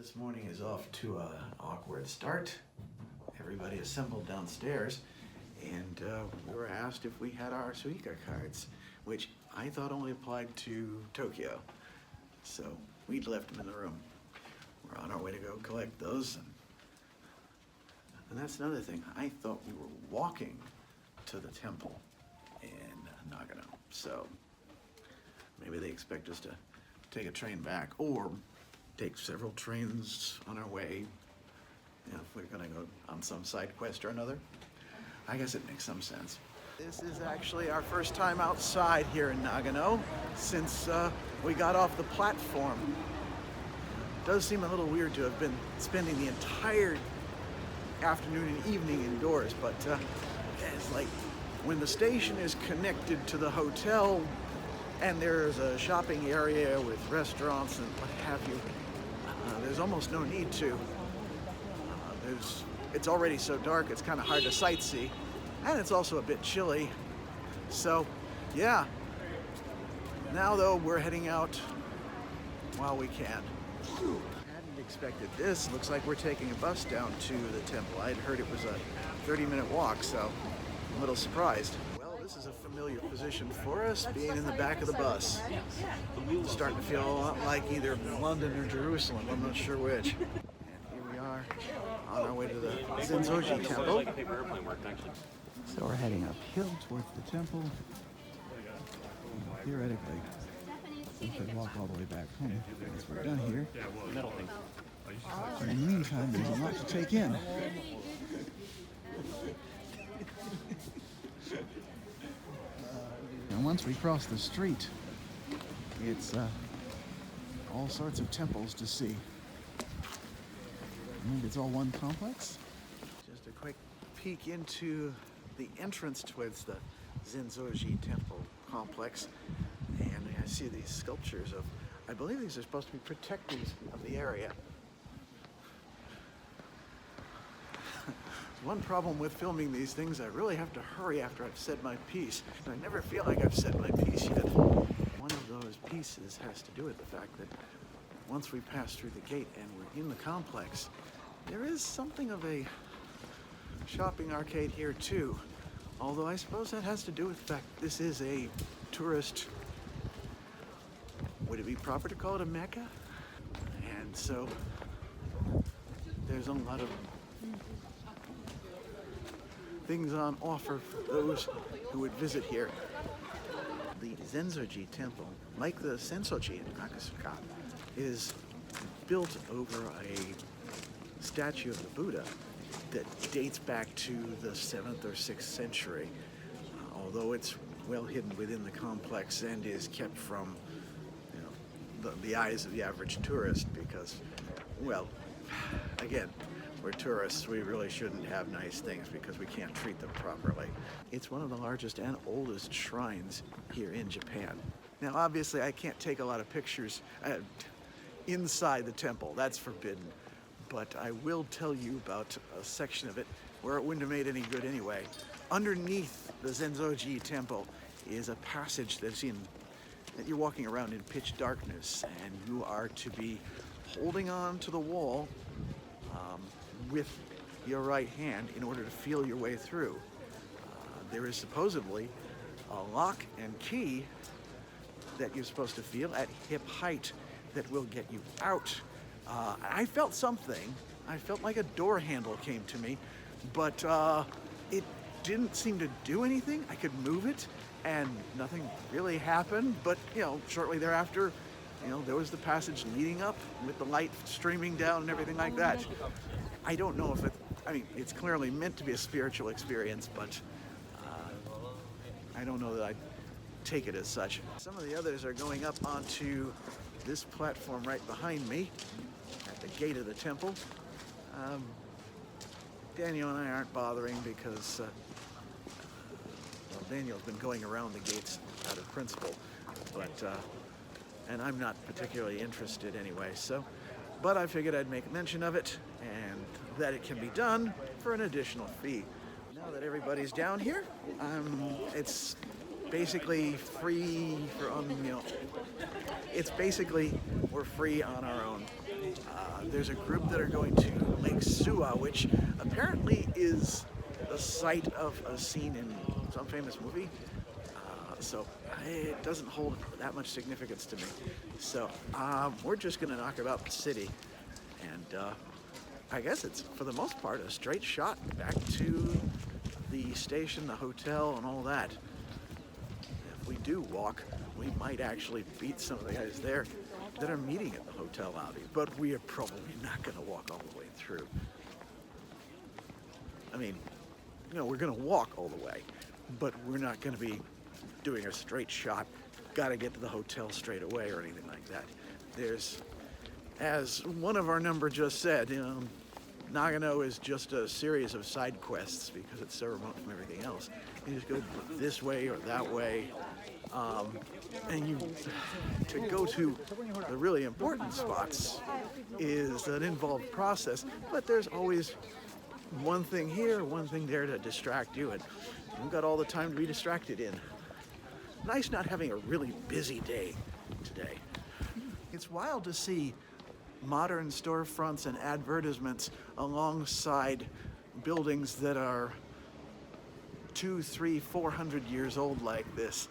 This morning is off to an awkward start. Everybody assembled downstairs, and we were asked if we had our Suica cards, which I thought only applied to Tokyo. So we'd left them in the room. We're on our way to go collect those. And that's another thing. I thought we were walking to the temple in Nagano. So maybe they expect us to take a train back or take several trains on our way, if we're gonna go on some side quest or another. I guess it makes some sense. This is actually our first time outside here in Nagano since we got off the platform. It does seem a little weird to have been spending the entire afternoon and evening indoors, but it's like when the station is connected to the hotel and there's a shopping area with restaurants and what have you, there's almost no need to. It's already so dark, it's kind of hard to sightsee, and it's also a bit chilly. So, yeah. Now, though, we're heading out while we can. Hadn't expected this. Looks like we're taking a bus down to the temple. I'd heard it was a 30-minute walk, so I'm a little surprised. Well, this is a familiar position for us, being in the back of the bus. It's starting to feel a lot like either London or Jerusalem. I'm not sure which. And here we are on our way to the Zenjo-ji temple. So we're heading uphill towards the temple. Theoretically, we could walk all the way back home once we're done here. In the meantime, there's a lot to take in. And once we cross the street, it's all sorts of temples to see. I think it's all one complex. Just a quick peek into the entrance towards the Zenjo-ji temple complex. And I see these sculptures of, I believe these are supposed to be protectors of the area. One problem with filming these things, I really have to hurry after I've said my piece. I never feel like I've said my piece yet. One of those pieces has to do with the fact that once we pass through the gate and we're in the complex, there is something of a shopping arcade here too. Although I suppose that has to do with the fact this is a tourist, would it be proper to call it a mecca? And so there's a lot of things on offer for those who would visit here. The Zenjo-ji temple, like the Senjo-ji in Akasuka, is built over a statue of the Buddha that dates back to the 7th or 6th century, although it's well hidden within the complex and is kept from the eyes of the average tourist because, well, again, we're tourists, we really shouldn't have nice things because we can't treat them properly. It's one of the largest and oldest shrines here in Japan. Now, obviously, I can't take a lot of pictures inside the temple. That's forbidden. But I will tell you about a section of it where it wouldn't have made any good anyway. Underneath the Zenjo-ji temple is a passage that you're walking around in pitch darkness, and you are to be holding on to the wall with your right hand in order to feel your way through. There is supposedly a lock and key that you're supposed to feel at hip height that will get you out. I felt something. I felt like a door handle came to me, but it didn't seem to do anything. I could move it and nothing really happened, but shortly thereafter, there was the passage leading up with the light streaming down and everything like that. I don't know if it's clearly meant to be a spiritual experience, but I don't know that I'd take it as such. Some of the others are going up onto this platform right behind me at the gate of the temple. Daniel and I aren't bothering because Daniel's been going around the gates out of principle, and I'm not particularly interested anyway, but I figured I'd make mention of it and that it can be done for an additional fee. Now that everybody's down here, it's basically free for, it's basically we're free on our own. there's a group that are going to Lake Suwa, which apparently is the site of a scene in some famous movie. So it doesn't hold that much significance to me. So we're just going to knock about the city. And I guess it's, for the most part, a straight shot back to the station, the hotel, and all that. If we do walk, we might actually beat some of the guys there that are meeting at the hotel lobby, but we are probably not going to walk all the way through. I mean, you know, we're going to walk all the way, but we're not going to be doing a straight shot, got to get to the hotel straight away or anything like that. There's, as one of our number just said, you know, Nagano is just a series of side quests because it's so remote from everything else. You just go this way or that way, and you, to go to the really important spots is an involved process, but there's always one thing here, one thing there to distract you, and you've got all the time to be distracted in. Nice not having a really busy day today. It's wild to see modern storefronts and advertisements alongside buildings that are 200, 300, 400 years old like this.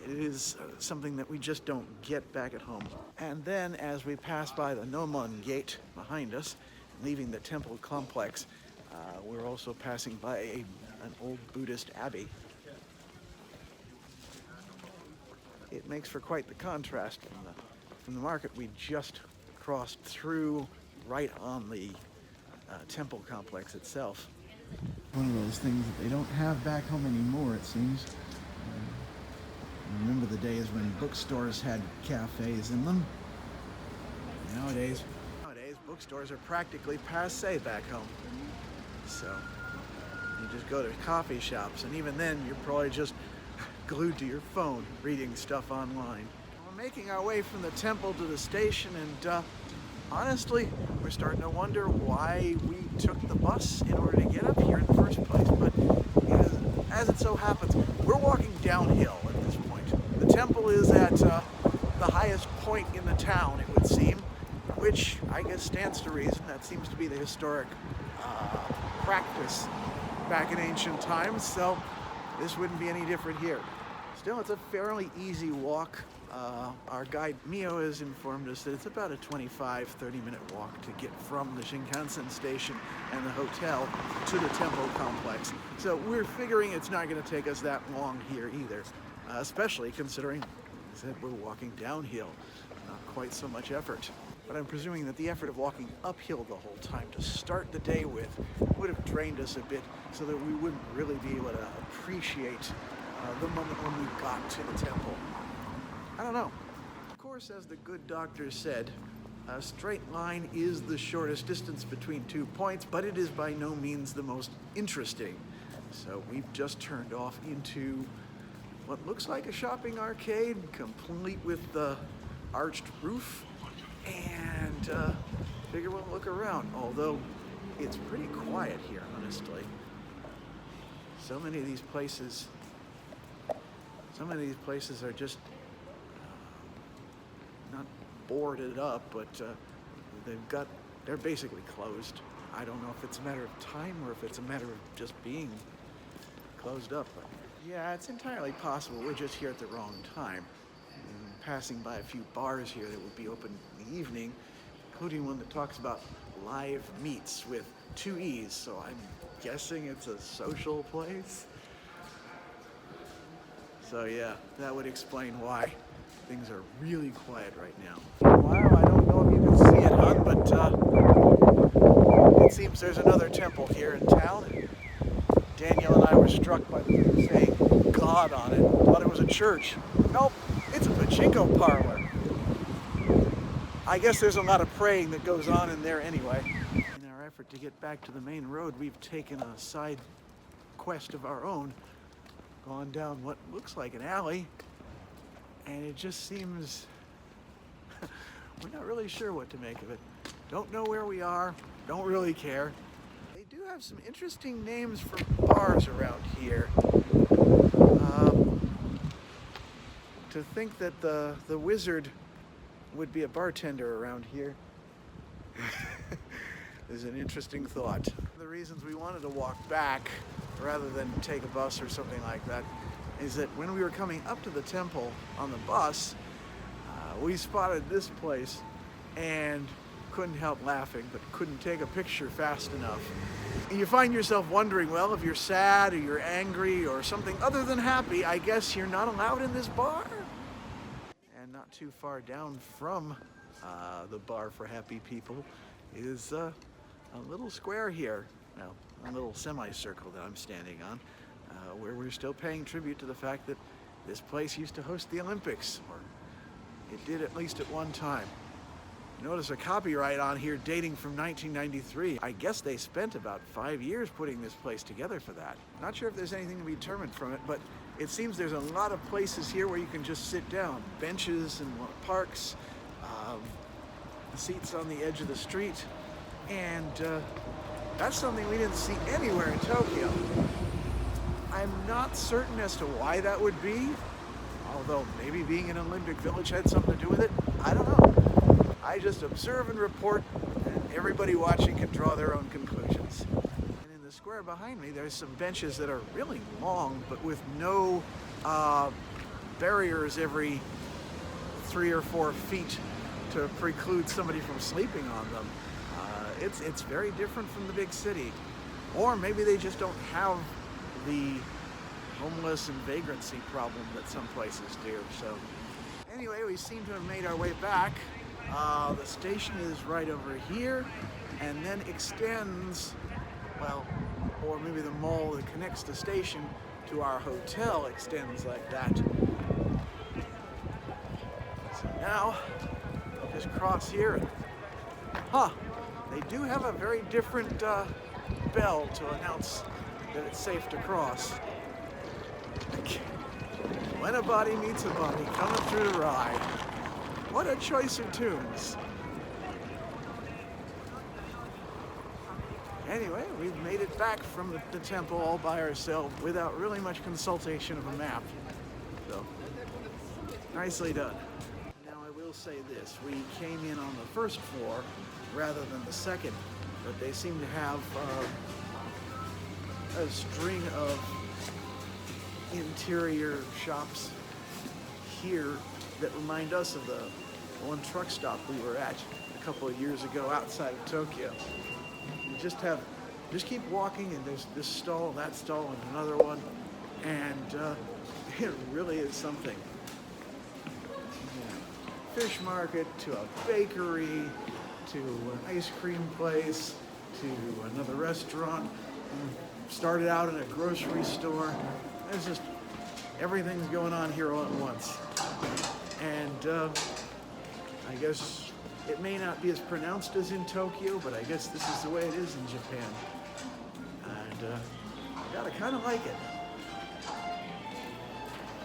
It is something that we just don't get back at home. And then as we pass by the Nomon gate behind us, leaving the temple complex, we're also passing by an old Buddhist abbey. It makes for quite the contrast from the market we just crossed through, right on the temple complex itself. One of those things that they don't have back home anymore, it seems. Remember the days when bookstores had cafes in them? Nowadays, bookstores are practically passé back home. So you just go to coffee shops, and even then you're probably just glued to your phone reading stuff online. We're making our way from the temple to the station, and honestly, we're starting to wonder why we took the bus in order to get up here in the first place. But as it so happens, we're walking downhill at this point. The temple is at the highest point in the town, it would seem, which I guess stands to reason. That seems to be the historic practice back in ancient times, so this wouldn't be any different here. Still, it's a fairly easy walk. Our guide Mio has informed us that it's about a 25-30 minute walk to get from the Shinkansen station and the hotel to the temple complex. So we're figuring it's not going to take us that long here either, especially considering that we're walking downhill. Not quite so much effort. But I'm presuming that the effort of walking uphill the whole time to start the day with would have drained us a bit, so that we wouldn't really be able to appreciate the moment when we got to the temple. I don't know. Of course, as the good doctor said, a straight line is the shortest distance between 2 points, but it is by no means the most interesting. So we've just turned off into what looks like a shopping arcade, complete with the arched roof, and figure we'll look around, although it's pretty quiet here, honestly. So many of these places are just not boarded up, but they're basically closed. I don't know if it's a matter of time or if it's a matter of just being closed up. But yeah, it's entirely possible we're just here at the wrong time. And passing by a few bars here that will be open in the evening, including one that talks about live meets with 2 E's, so I'm guessing it's a social place. So yeah, that would explain why things are really quiet right now. Wow, I don't know if you can see it, hon, but it seems there's another temple here in town. Daniel and I were struck by the thing saying God on it. Thought it was a church. Nope, it's a pachinko parlor. I guess there's a lot of praying that goes on in there anyway. In our effort to get back to the main road, we've taken a side quest of our own, gone down what looks like an alley, and it just seems we're not really sure what to make of it. Don't know where we are, don't really care. They do have some interesting names for bars around here. To think that the wizard would be a bartender around here. is an interesting thought. The reasons we wanted to walk back rather than take a bus or something like that is that when we were coming up to the temple on the bus, we spotted this place and couldn't help laughing, but couldn't take a picture fast enough. And you find yourself wondering, well, if you're sad or you're angry or something other than happy, I guess you're not allowed in this bar. And not too far down from the bar for happy people is a little square here, well, a little semicircle that I'm standing on, where we're still paying tribute to the fact that this place used to host the Olympics, or it did at least at one time. Notice a copyright on here dating from 1993. I guess they spent about 5 years putting this place together for that. Not sure if there's anything to be determined from it, but it seems there's a lot of places here where you can just sit down. Benches in parks, seats on the edge of the street, and that's something we didn't see anywhere in Tokyo. I'm not certain as to why that would be, although maybe being an Olympic village had something to do with it. I don't know. I just observe and report, and everybody watching can draw their own conclusions. And in the square behind me, there's some benches that are really long, but with no barriers every 3 or 4 feet to preclude somebody from sleeping on them. It's very different from the big city. Or maybe they just don't have the homeless and vagrancy problem that some places do. So anyway, we seem to have made our way back. The station is right over here and then extends, well, or maybe the mall that connects the station to our hotel extends like that. So now, I'll just cross here and, they do have a very different bell to announce that it's safe to cross. When a body meets a body coming through the ride. What a choice of tunes. Anyway, we've made it back from the temple all by ourselves without really much consultation of a map. So, nicely done. Now I will say this, we came in on the first floor rather than the second, but they seem to have a string of interior shops here that remind us of the one truck stop we were at a couple of years ago outside of Tokyo. You just keep walking, and there's this stall, that stall, and another one, and it really is something. Yeah. Fish market, to a bakery, to an ice cream place, to another restaurant. Started out in a grocery store. There's just everything's going on here all at once. And I guess it may not be as pronounced as in Tokyo, but I guess this is the way it is in Japan. And I gotta kind of like it.